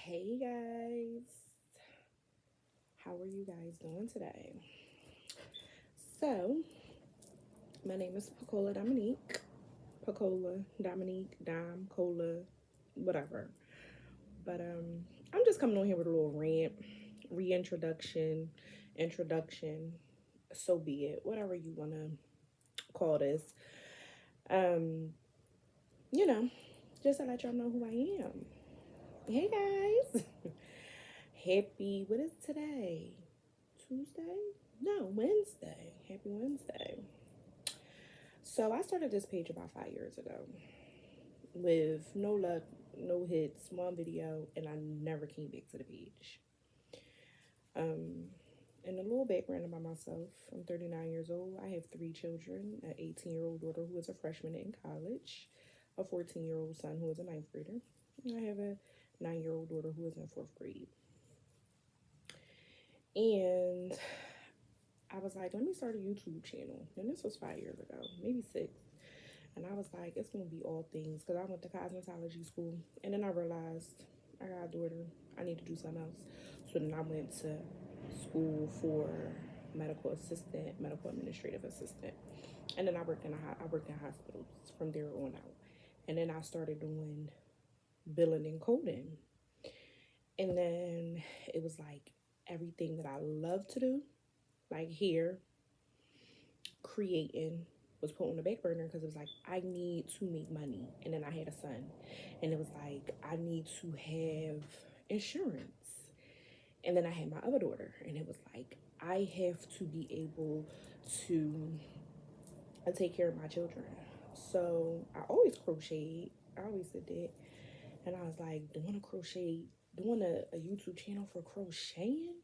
Hey guys, how are you guys doing today? So, my name is Pacola Dominique. Pacola, Dominique, Dom, Cola, whatever. But I'm just coming on here with a little rant, reintroduction, introduction, so be it, whatever you want to call this. Um, you know, just to let y'all know who I am. Hey guys, happy, what is today? Tuesday? No, Wednesday. Happy Wednesday. So I started this page about 5 years ago with no luck, no hits, one video, and I never came back to the page. Um, and a little background about myself. I'm 39 years old. I have three children, an 18-year-old daughter who is a freshman in college, a 14-year-old son who is a ninth grader, and I have a 9-year-old daughter who is in fourth grade. And I was like, let me start a YouTube channel. And this was 5 years ago, maybe six. And I was like, it's going to be all things because I went to cosmetology school. And then I realized I got a daughter. I need to do something else. So then I went to school for medical assistant, medical administrative assistant. And then I worked in hospitals from there on out. And then I started doing billing and coding. And then it was like everything that I love to do, like here, creating, was put on the back burner because it was like I need to make money. And then I had a son, and it was like I need to have insurance. And then I had my other daughter, and it was like I have to be able to take care of my children. So I always crocheted. I always did that. And I was like, doing a YouTube channel for crocheting.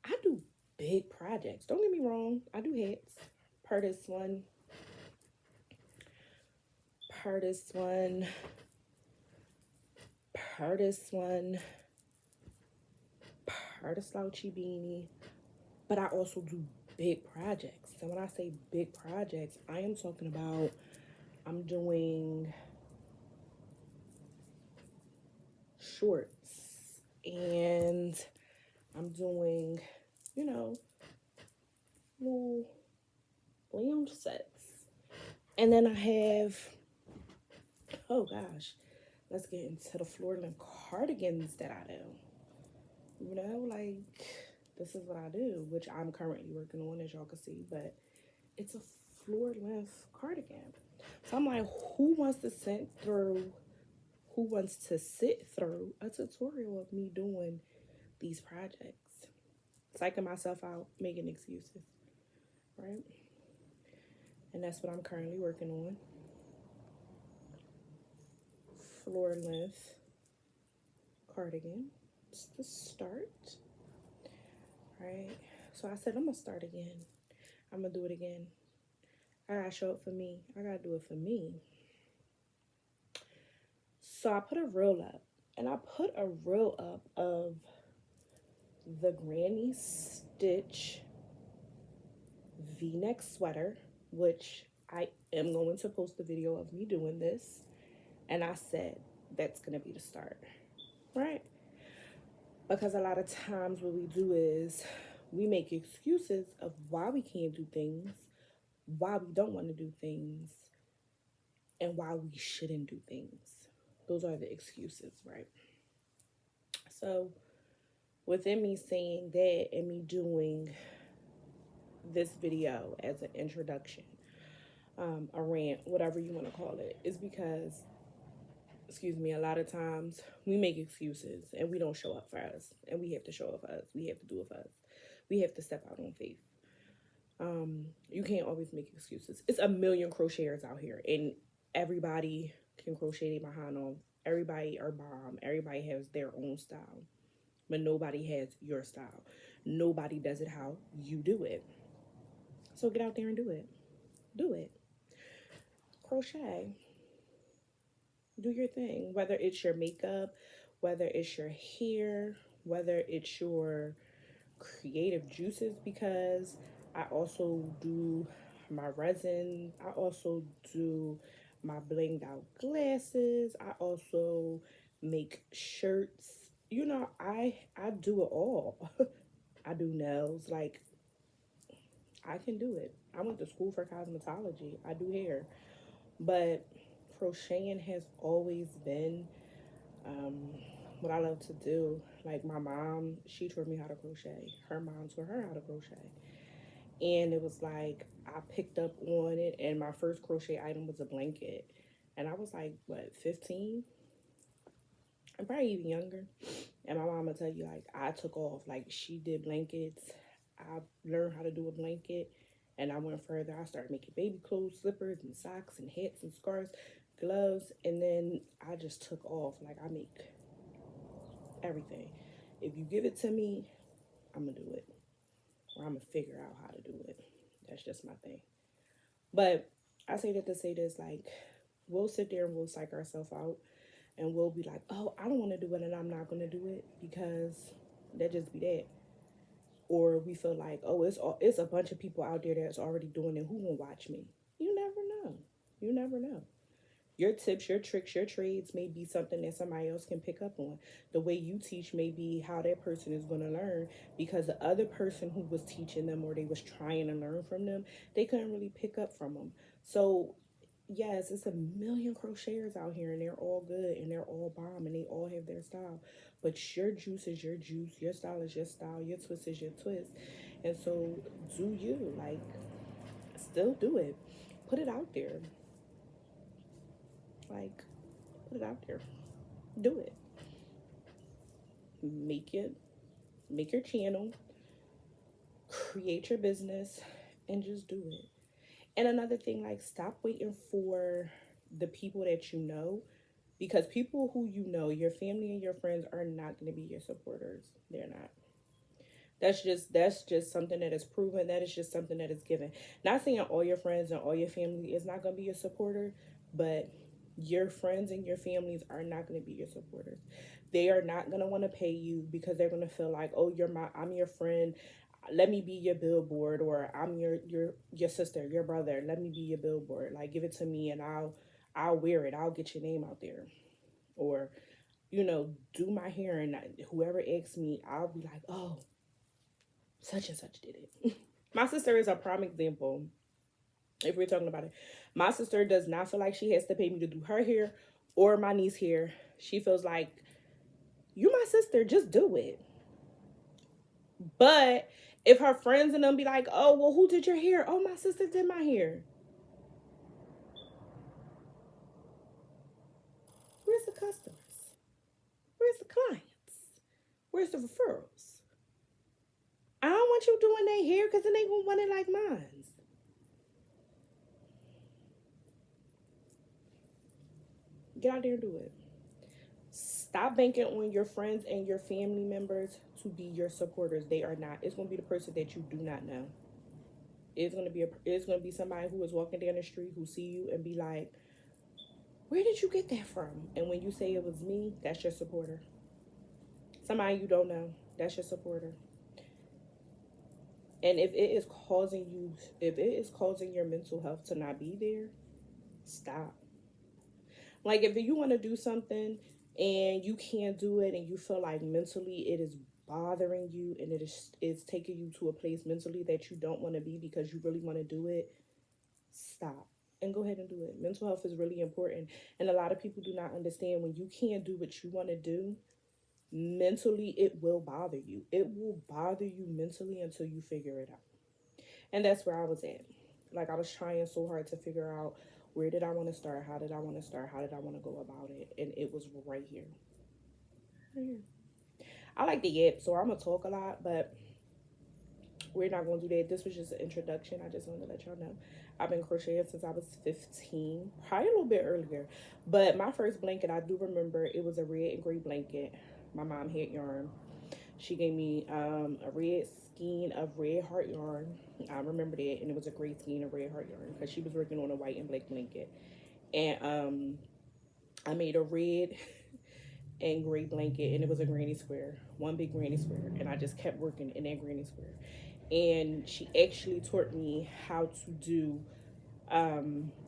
I do big projects. Don't get me wrong. I do hats. Per this one, per this one, per this one, per the slouchy beanie. But I also do big projects. And when I say big projects, I am talking about I'm doing shorts and I'm doing, you know, little lounge sets. And then I have, oh gosh, let's get into the floor length cardigans that I do. You know, like this is what I do, which I'm currently working on, as y'all can see, but it's a floor length cardigan. So I'm like, who wants to sit through a tutorial of me doing these projects? Psyching myself out, making excuses, right? And that's what I'm currently working on. Floor length cardigan. It's the start, right? So I said, I'm gonna start again. I'm gonna do it again. I gotta show up for me. I gotta do it for me. So I put a reel up, and I put a reel up of the Granny Stitch V-neck sweater, which I am going to post a video of me doing this. And I said, that's gonna be the start, right? Because a lot of times what we do is we make excuses of why we can't do things, why we don't want to do things, and why we shouldn't do things. Those are the excuses, right? So within me saying that and me doing this video as an introduction, a rant, whatever you want to call it, is because, excuse me, a lot of times we make excuses and we don't show up for us, and we have to show up for us. We have to do it for us. We have to step out on faith. You can't always make excuses. It's a million crocheters out here, and everybody can crochet their behind on. Everybody are bomb. Everybody has their own style, but nobody has your style. Nobody does it how you do it. So get out there and do it. Do it. Crochet. Do your thing. Whether it's your makeup, whether it's your hair, whether it's your creative juices, because I also do my resin. I also do my blinged out glasses. I also make shirts. I do it all. I do nails. Like, I can do it. I went to school for cosmetology. I do hair. But crocheting has always been um, what I love to do. Like, my mom, she taught me how to crochet. Her mom taught her how to crochet. And it was like, I picked up on it, and my first crochet item was a blanket. And I was like, what, 15? I'm probably even younger. And my mom will tell you, like, I took off. Like, she did blankets. I learned how to do a blanket. And I went further. I started making baby clothes, slippers, and socks, and hats, and scarves, gloves. And then I just took off. Like, I make everything. If you give it to me, I'm going to do it. Or I'm going to figure out how to do it. That's just my thing. But I say that to say this, like, we'll sit there and we'll psych ourselves out, and we'll be like, oh, I don't want to do it, and I'm not going to do it because that just be that. Or we feel like, oh, it's a bunch of people out there that's already doing it. Who gonna watch me? You never know. You never know. Your tips, your tricks, your trades may be something that somebody else can pick up on. The way you teach may be how that person is going to learn, because the other person who was teaching them, or they was trying to learn from them, they couldn't really pick up from them. So yes, it's a million crocheters out here, and they're all good, and they're all bomb, and they all have their style. But your juice is your juice, your style is your style, your twist is your twist. And so do you, like, still do it. Put it out there. Like, put it out there. Do it. Make it. Make your channel. Create your business, and just do it. And another thing, like, stop waiting for the people that you know, because people who you know, your family and your friends, are not going to be your supporters. They're not. That's just something that is proven. That is just something that is given. Not saying all your friends and all your family is not going to be your supporter, but your friends and your families are not going to be your supporters. They are not going to want to pay you because they're going to feel like, oh, I'm your friend. Let me be your billboard, or I'm your sister, your brother. Let me be your billboard. Like, give it to me, and I'll wear it. I'll get your name out there. Or, do my hair, and whoever asks me, I'll be like, oh, such and such did it. My sister is a prime example. If we're talking about it, my sister does not feel like she has to pay me to do her hair or my niece's hair. She feels like, you my sister, just do it. But if her friends and them be like, oh, well, who did your hair? Oh, my sister did my hair. Where's the customers? Where's the clients? Where's the referrals? I don't want you doing their hair, because then they gonna want it like mine. Get out there and do it. Stop banking on your friends and your family members to be your supporters. They are not. It's gonna be the person that you do not know. It's gonna be somebody who is walking down the street, who see you and be like, where did you get that from? And when you say it was me, that's your supporter. Somebody you don't know, that's your supporter. And if it is causing your mental health to not be there, stop. Like, if you want to do something and you can't do it, and you feel like mentally it is bothering you, and it's taking you to a place mentally that you don't want to be because you really want to do it, stop and go ahead and do it. Mental health is really important. And a lot of people do not understand, when you can't do what you want to do, mentally it will bother you. It will bother you mentally until you figure it out. And that's where I was at. Like, I was trying so hard to figure out, where did I want to start? How did I want to start? How did I want to go about it? And it was right here. Right here. I like the yip, so I'm going to talk a lot, but we're not going to do that. This was just an introduction. I just wanted to let y'all know. I've been crocheting since I was 15, probably a little bit earlier. But my first blanket, I do remember, it was a red and gray blanket. My mom had yarn. She gave me a red skein of red heart yarn. I remember that. And it was a gray skein of red heart yarn, because she was working on a white and black blanket. And I made a red and gray blanket, and it was a granny square, one big granny square. And I just kept working in that granny square. And she actually taught me how to do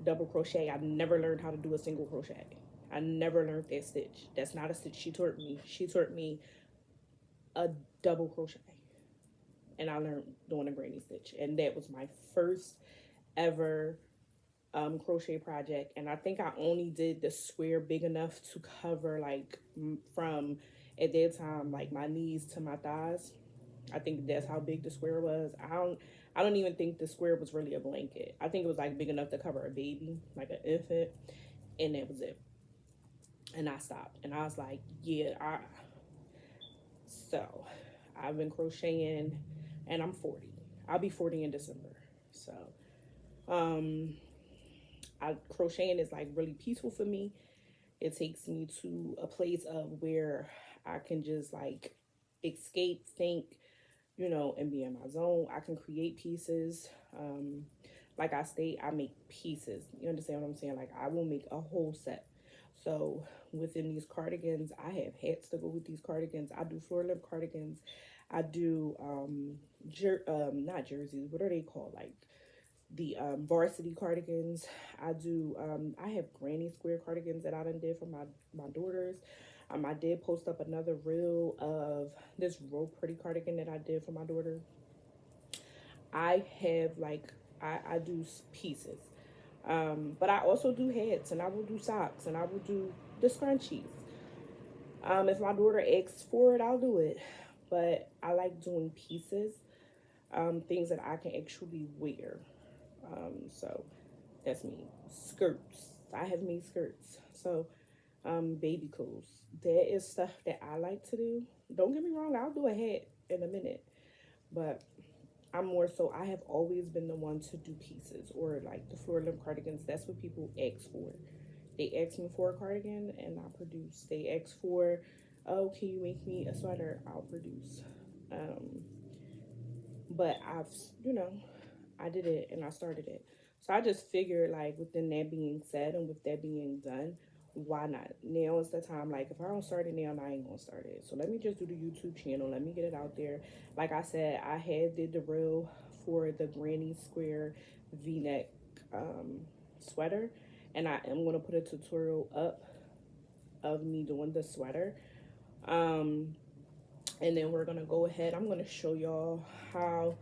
double crochet. I never learned how to do a single crochet. I never learned that stitch. That's not a stitch she taught me. She taught me a double crochet, and I learned doing a granny stitch, and that was my first ever crochet project. And I think I only did the square big enough to cover like from at that time like my knees to my thighs. I think that's how big the square was. I don't even think the square was really a blanket. I think it was like big enough to cover a baby, like an infant, and that was it. And I stopped, and I was like, yeah, I so I've been crocheting, and I'm 40. I'll be 40 in December. So um crocheting is like really peaceful for me. It takes me to a place of where I can just like escape, think, and be in my zone. I can create pieces. Like I state, I make pieces. You understand what I'm saying? Like I will make a whole set. So within these cardigans, I have hats to go with these cardigans. I do floor length cardigans. I do not jerseys. What are they called? Like the varsity cardigans. I have granny square cardigans that I done did for my daughters. I did post up another reel of this real pretty cardigan that I did for my daughter. I have like I do pieces, but I also do hats, and I will do socks, and I will do the scrunchies. If my daughter asks for it, I'll do it. But I like doing pieces, things that I can actually wear. So that's me. Skirts. I have made skirts. So baby clothes. That is stuff that I like to do. Don't get me wrong, I'll do a hat in a minute. But I'm more so, I have always been the one to do pieces or like the floor length cardigans. That's what people ask for. They ask me for a cardigan and I produce. They ask for, oh, can you make me a sweater? I'll produce. Um, but I did it and I started it. So I just figured, like, within that being said and with that being done, why not? Now is the time. Like, if I don't start it now, I ain't gonna start it. So let me just do the YouTube channel. Let me get it out there. Like I said, I had did the reel for the granny square V-neck sweater, and I am gonna put a tutorial up of me doing the sweater. Um, and then we're gonna go ahead. I'm gonna show y'all how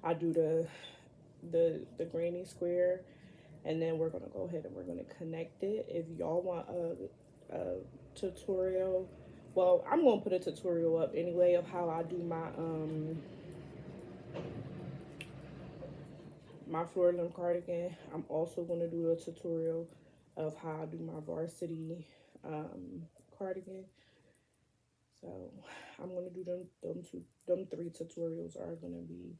I do the granny square, and then we're gonna go ahead and we're gonna connect it. If y'all want a tutorial, well, I'm gonna put a tutorial up anyway of how I do my floor length cardigan. I'm also gonna do a tutorial of how I do my varsity cardigan. So I'm gonna do them three tutorials are gonna be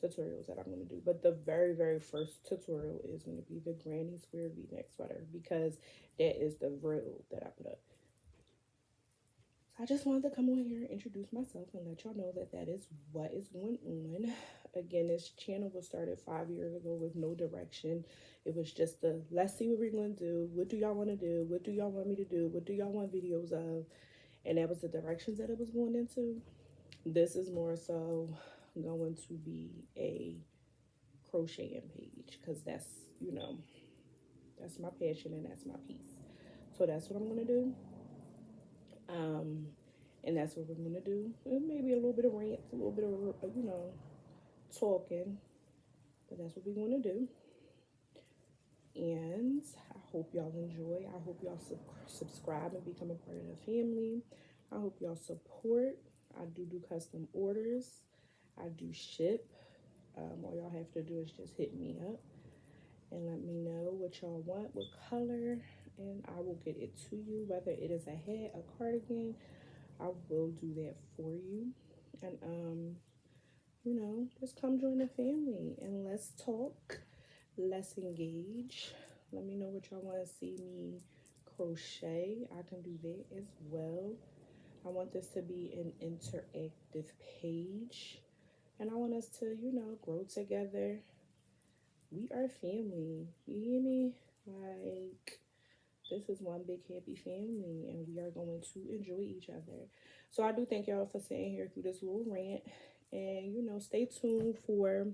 tutorials that I'm going to do. But the very, very first tutorial is going to be the granny square V-neck sweater, because that is the reel that I put up. So I just wanted to come on here, introduce myself, and let y'all know that that is what is going on. Again, this channel was started 5 years ago with no direction. It was just the, let's see what we're going to do. What do y'all want to do? What do y'all want me to do? What do y'all want videos of? And that was the directions that it was going into. This is more so going to be a crocheting page, because that's that's my passion and that's my piece. So that's what I'm gonna do, and that's what we're gonna do. And maybe a little bit of rants, a little bit of talking, but that's what we're gonna do. And I hope y'all enjoy. I hope y'all subscribe and become a part of the family. I hope y'all support. I do custom orders. I do ship. All y'all have to do is just hit me up and let me know what y'all want, what color, and I will get it to you. Whether it is a hat, a cardigan, I will do that for you. And just come join the family and let's talk, let's engage. Let me know what y'all want to see me crochet. I can do that as well. I want this to be an interactive page, and I want us to, grow together. We are family. You hear me? Like, this is one big happy family, and we are going to enjoy each other. So I do thank y'all for sitting here through this little rant, and stay tuned for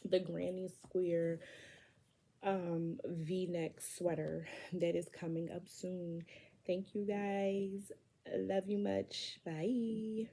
the Granny Square V-neck sweater that is coming up soon. Thank you guys. Love you much. Bye.